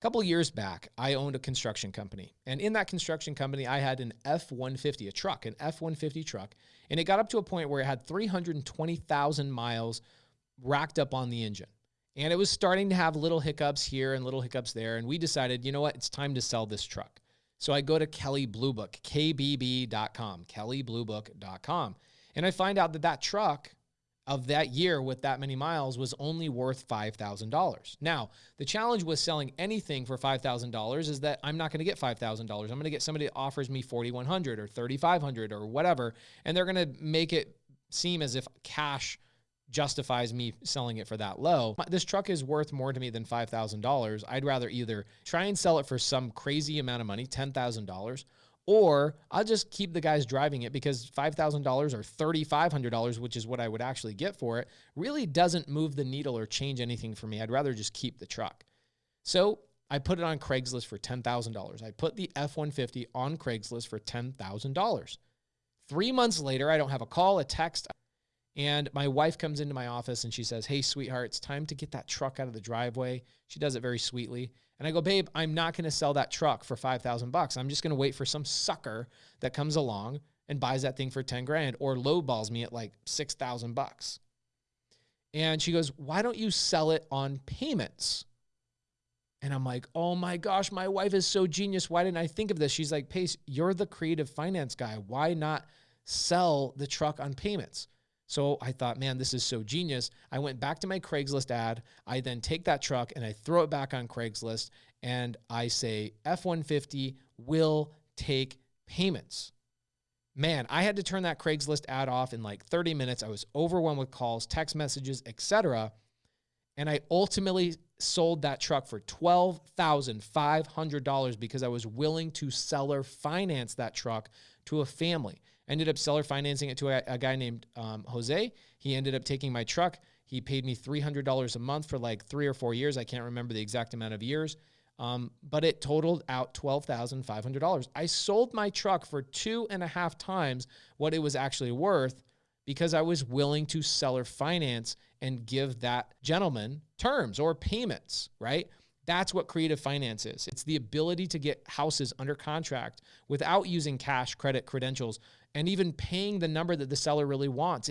A couple years back, I owned a construction company. And in that construction company, I had an F-150, a truck, an F-150 truck. And it got up to a point where it had 320,000 miles racked up on the engine. And it was starting to have little hiccups here and little hiccups there. And we decided, you know what? It's time to sell this truck. So I go to Kelley Blue Book, KBB.com, KelleyBlueBook.com. And I find out that that truck of that year with that many miles was only worth $5,000. Now, the challenge with selling anything for $5,000 is that I'm not going to get $5,000. I'm going to get somebody that offers me $4,100 or $3,500 or whatever, and they're going to make it seem as if cash justifies me selling it for that low. This truck is worth more to me than $5,000. I'd rather either try and sell it for some crazy amount of money, $10,000, or I'll just keep the guys driving it because $5,000 or $3,500, which is what I would actually get for it, really doesn't move the needle or change anything for me. I'd rather just keep the truck. So I put it on Craigslist for $10,000. I put the F-150 on Craigslist for $10,000. 3 months later, I don't have a call, a text, and my wife comes into my office and she says, "Hey, sweetheart, it's time to get that truck out of the driveway." She does it very sweetly. And I go, "Babe, I'm not going to sell that truck for $5,000. I'm just going to wait for some sucker that comes along and buys that thing for 10 grand or lowballs me at like $6,000. And she goes, "Why don't you sell it on payments?" And I'm like, "Oh my gosh, my wife is so genius. Why didn't I think of this?" She's like, "Pace, you're the creative finance guy. Why not sell the truck on payments?" So I thought, man, this is so genius. I went back to my Craigslist ad. I then take that truck and I throw it back on Craigslist and I say, F-150 will take payments. Man, I had to turn that Craigslist ad off in like 30 minutes. I was overwhelmed with calls, text messages, etc. And I ultimately sold that truck for $12,500 because I was willing to seller finance that truck to a family. Ended up seller financing it to a guy named Jose. He ended up taking my truck. He paid me $300 a month for like 3 or 4 years. I can't remember the exact amount of years, but it totaled out $12,500. I sold my truck for 2.5 times what it was actually worth because I was willing to seller finance and give that gentleman terms or payments, right? That's what creative finance is. It's the ability to get houses under contract without using cash, credit, credentials, and even paying the number that the seller really wants.